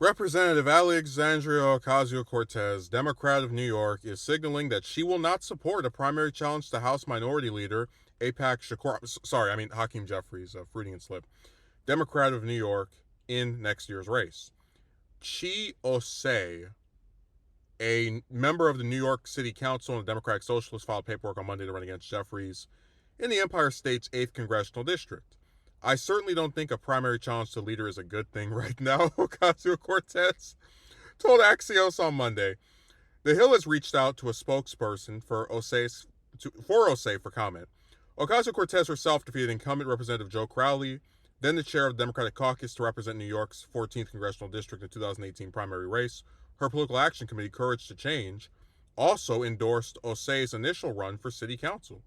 Representative Alexandria Ocasio-Cortez, Democrat of New York, is signaling that she will not support a primary challenge to House Minority Leader Hakeem Jeffries, Freudian slip, Democrat of New York, in next year's race. Chi Osei, a member of the New York City Council and a Democratic Socialist, filed paperwork on Monday to run against Jeffries in the Empire State's 8th Congressional District. I certainly don't think a primary challenge to leader is a good thing right now, Ocasio-Cortez told Axios on Monday. The Hill has reached out to a spokesperson for Osei for comment. Ocasio-Cortez herself defeated incumbent Representative Joe Crowley, then the chair of the Democratic caucus to represent New York's 14th Congressional District in the 2018 primary race. Her political action committee, Courage to Change, also endorsed Osei's initial run for city council.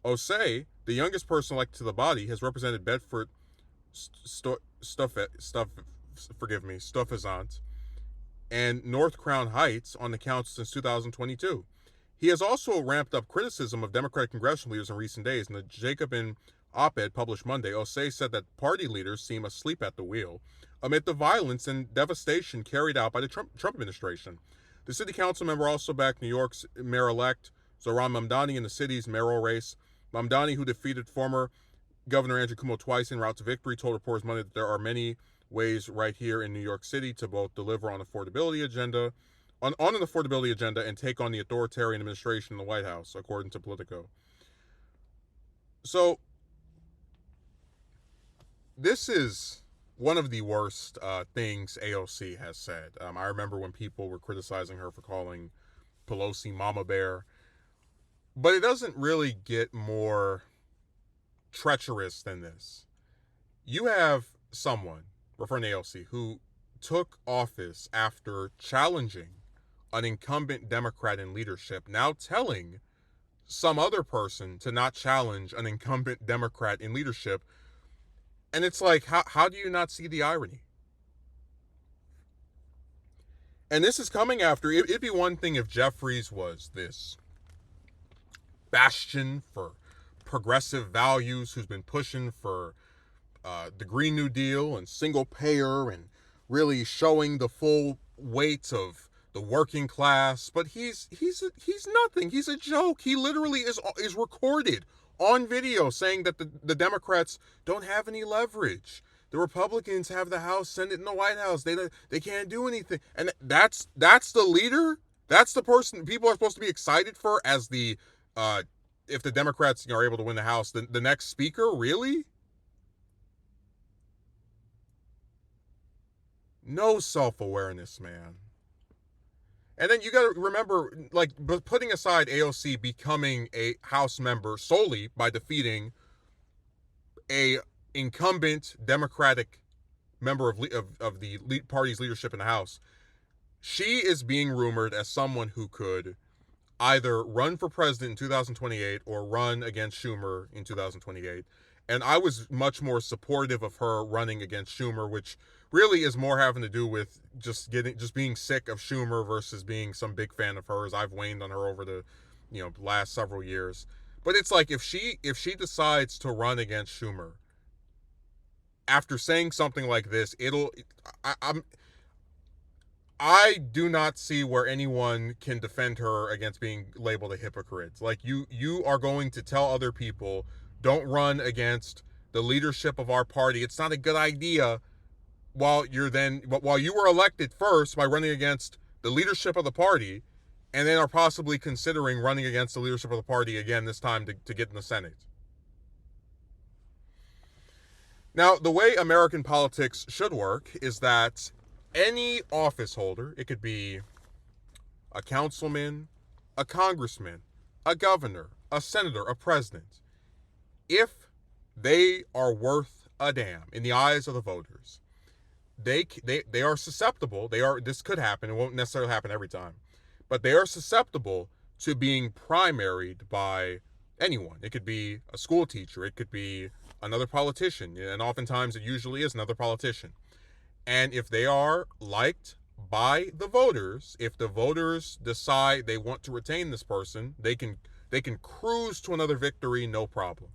Osei, the youngest person elected to the body, has represented Bedford Stuyvesant and North Crown Heights on the council since 2022. He has also ramped up criticism of Democratic congressional leaders in recent days. In the Jacobin op-ed published Monday, Osei said that party leaders seem asleep at the wheel amid the violence and devastation carried out by the Trump administration. The city council member also backed New York's mayor-elect Zohran Mamdani in the city's mayoral race. Mamdani, who defeated former Governor Andrew Cuomo twice en route to victory, told reporters Monday that there are many ways right here in New York City to both deliver on an affordability agenda and take on the authoritarian administration in the White House, according to Politico. So, this is one of the worst things AOC has said. I remember when people were criticizing her for calling Pelosi Mama Bear. But it doesn't really get more treacherous than this. You have someone, referring to AOC, who took office after challenging an incumbent Democrat in leadership, now telling some other person to not challenge an incumbent Democrat in leadership. And it's like, how do you not see the irony? And this is coming after, it'd be one thing if Jeffries was this bastion for progressive values who's been pushing for the Green New Deal and single payer and really showing the full weight of the working class. But he's nothing. He's a joke. He literally is recorded on video saying that the Democrats don't have any leverage. The Republicans have the House, Senate, and the White House. They can't do anything. And that's the leader. That's the person people are supposed to be excited for as the if the Democrats are able to win the House, the next speaker. Really? No self-awareness, man. And then you got to remember, like, putting aside AOC becoming a House member solely by defeating a incumbent Democratic member of the party's leadership in the House, she is being rumored as someone who could either run for president in 2028 or run against Schumer in 2028. And I was much more supportive of her running against Schumer, which really is more having to do with just being sick of Schumer versus being some big fan of hers. I've waned on her over the last several years. But it's like if she decides to run against Schumer after saying something like this, I do not see where anyone can defend her against being labeled a hypocrite. Like, you are going to tell other people, don't run against the leadership of our party. It's not a good idea, while you were elected first by running against the leadership of the party, and then are possibly considering running against the leadership of the party again this time to get in the Senate. Now, the way American politics should work is that any office holder, it could be a councilman, a congressman, a governor, a senator, a president, if they are worth a damn in the eyes of the voters, they are susceptible. This could happen. It won't necessarily happen every time, but they are susceptible to being primaried by anyone. It could be a school teacher. It could be another politician, and oftentimes it usually is another politician. And if they are liked by the voters, if the voters decide they want to retain this person, they can cruise to another victory, no problem.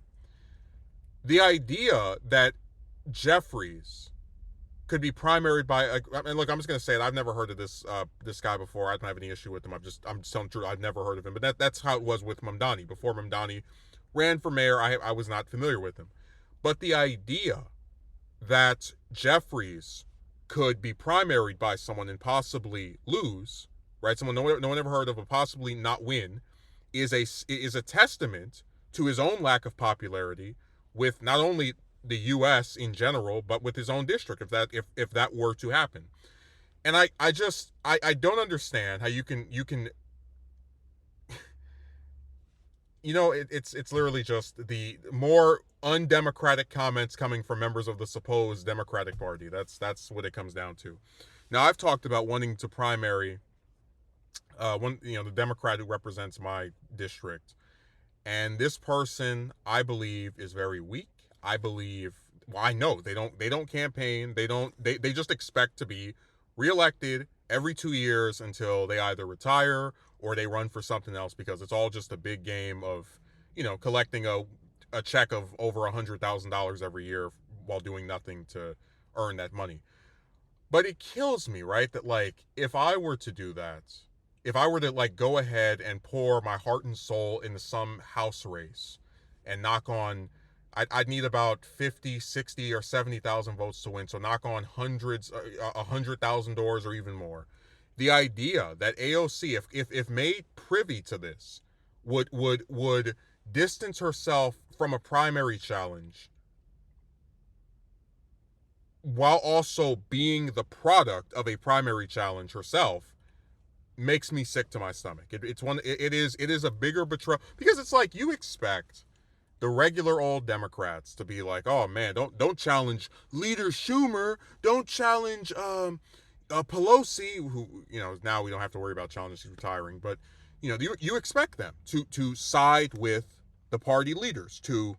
The idea that Jeffries could be primaried by, and look, I'm just gonna say it. I've never heard of this guy before. I don't have any issue with him. I'm just telling the truth. I've never heard of him. But that's how it was with Mamdani. Before Mamdani ran for mayor, I was not familiar with him. But the idea that Jeffries could be primaried by someone and possibly lose, right? Someone no one ever heard of, and possibly not win, is a testament to his own lack of popularity with not only the U.S. in general, but with his own district, if that were to happen. And I don't understand how you can it's literally just the more undemocratic comments coming from members of the supposed Democratic Party. That's what it comes down to. Now, I've talked about wanting to primary the Democrat who represents my district, and this person, I believe, is very weak. I believe, well, I know they don't campaign. They just expect to be reelected every 2 years until they either retire or they run for something else, because it's all just a big game of, collecting a check of over $100,000 every year while doing nothing to earn that money. But it kills me, right? That, like, if I were to do that, if I were to, like, go ahead and pour my heart and soul into some house race and knock on, I'd need about 50, 60, or 70,000 votes to win. So knock on hundreds, 100,000 doors or even more. The idea that AOC, if made privy to this, would distance herself from a primary challenge while also being the product of a primary challenge herself, makes me sick to my stomach. It is a bigger betrayal, because it's like, you expect the regular old Democrats to be like, oh man, don't challenge Leader Schumer, don't challenge Pelosi, who, now we don't have to worry about challenging, she's retiring, but you expect them to side with the party leaders, to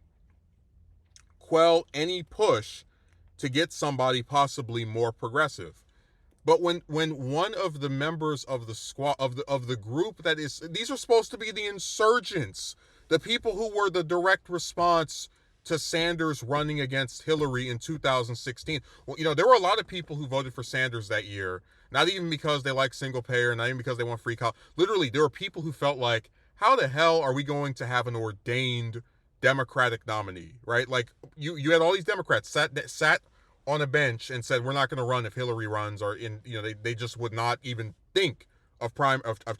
quell any push to get somebody possibly more progressive. But when one of the members of the squad of the group that is, these are supposed to be the insurgents, the people who were the direct response to Sanders running against Hillary in 2016. Well, there were a lot of people who voted for Sanders that year, not even because they like single payer, not even because they want free college. Literally, there were people who felt like, how the hell are we going to have an ordained Democratic nominee, right? Like, you had all these Democrats sat on a bench and said, we're not going to run if Hillary runs, or they just would not even think of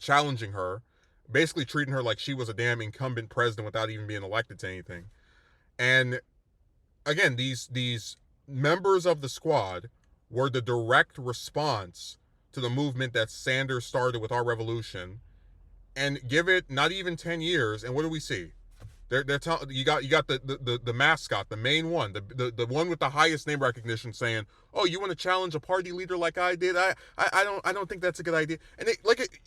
challenging her, basically treating her like she was a damn incumbent president without even being elected to anything. And again, these members of the squad were the direct response to the movement that Sanders started with our revolution. And give it not even 10 years, and what do we see? You got the mascot, the main one, the one with the highest name recognition, saying, "Oh, you want to challenge a party leader like I did? I don't think that's a good idea." And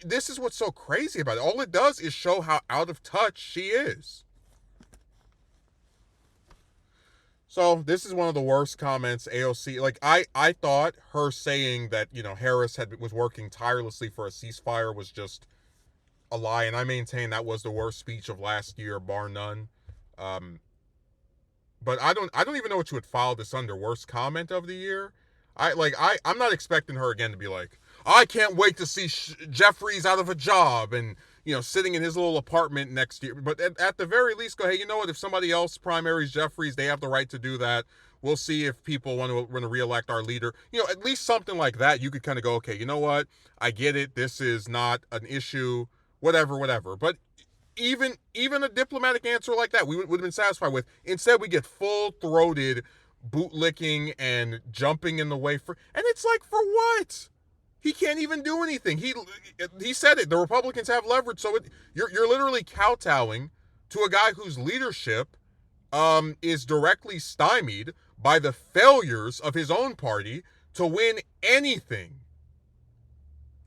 this is what's so crazy about it. All it does is show how out of touch she is. So this is one of the worst comments AOC. Like, I thought her saying that Harris was working tirelessly for a ceasefire was just a lie, and I maintain that was the worst speech of last year, bar none. But I don't even know what you would file this under. Worst comment of the year. I'm not expecting her again to be like, I can't wait to see Jeffries out of a job and sitting in his little apartment next year. But at the very least, go, hey, you know what? If somebody else primaries Jeffries, they have the right to do that. We'll see if people want to reelect our leader. At least something like that. You could kind of go, okay, you know what? I get it. This is not an issue. Whatever. But even a diplomatic answer like that, we would have been satisfied with. Instead, we get full-throated bootlicking and jumping in the way and it's like, for what? He can't even do anything. He said it. The Republicans have leverage, so you're literally kowtowing to a guy whose leadership is directly stymied by the failures of his own party to win anything.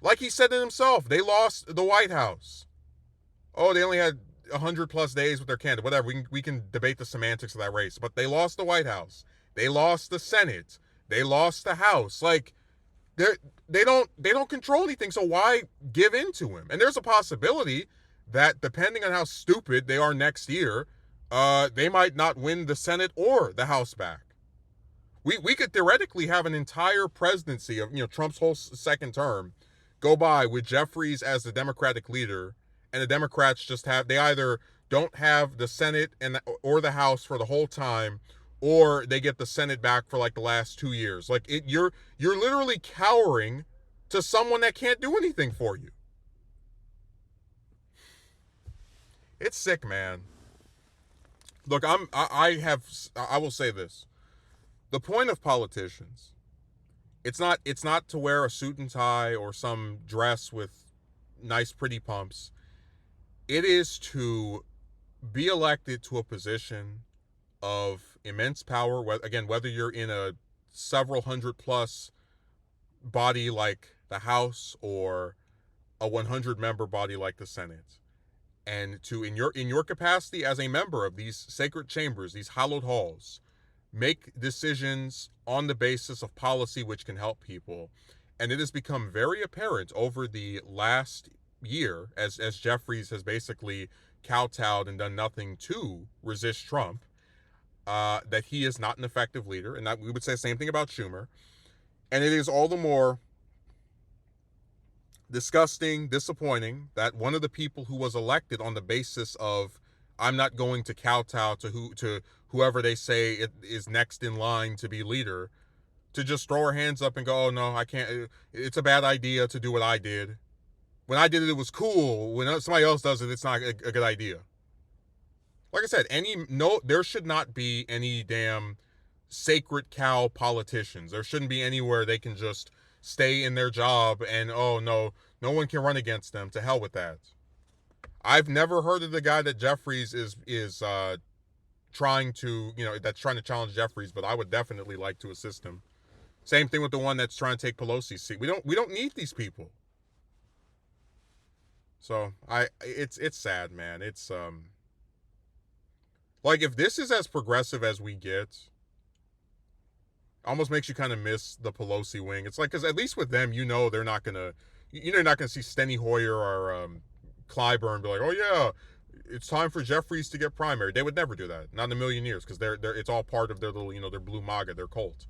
Like he said it himself, they lost the White House. Oh, they only had 100 plus days with their candidate. Whatever, we can debate the semantics of that race. But they lost the White House. They lost the Senate. They lost the House. Like, they don't control anything. So why give in to him? And there's a possibility that depending on how stupid they are next year, they might not win the Senate or the House back. We could theoretically have an entire presidency of, Trump's whole second term go by with Jeffries as the Democratic leader, and the Democrats just have, they either don't have the Senate or the House for the whole time, or they get the Senate back for like the last 2 years. Like you're literally cowering to someone that can't do anything for you. It's sick, man. Look, I will say this. The point of politicians, it's not to wear a suit and tie or some dress with nice pretty pumps. It is to be elected to a position of immense power, whether you're in a several hundred plus body like the House or a 100 member body like the Senate, and to, in your capacity as a member of these sacred chambers, these hallowed halls, make decisions on the basis of policy which can help people. And it has become very apparent over the last year, as Jeffries has basically kowtowed and done nothing to resist Trump, that he is not an effective leader, and that we would say the same thing about Schumer. And it is all the more disgusting, disappointing that one of the people who was elected on the basis of, I'm not going to kowtow to whoever they say is next in line to be leader, to just throw her hands up and go, oh no, I can't, it's a bad idea to do what I did. When I did it, it was cool. When somebody else does it, it's not a good idea. Like I said, there should not be any damn sacred cow politicians. There shouldn't be anywhere they can just stay in their job and, oh no one can run against them. To hell with that. I've never heard of the guy that Jeffries is trying to, that's trying to challenge Jeffries, but I would definitely like to assist him. Same thing with the one that's trying to take Pelosi's seat. We don't need these people. So it's sad, man. It's like, if this is as progressive as we get, almost makes you kind of miss the Pelosi wing. It's like, because at least with them, they're not gonna, you're not gonna see Steny Hoyer or Clyburn be like, oh yeah, it's time for Jeffries to get primary. They would never do that, not in a million years, because it's all part of their little, their blue MAGA, their cult.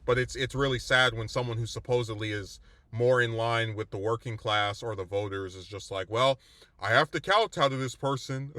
But it's really sad when someone who supposedly is more in line with the working class or the voters is just like, well, I have to kowtow to this person.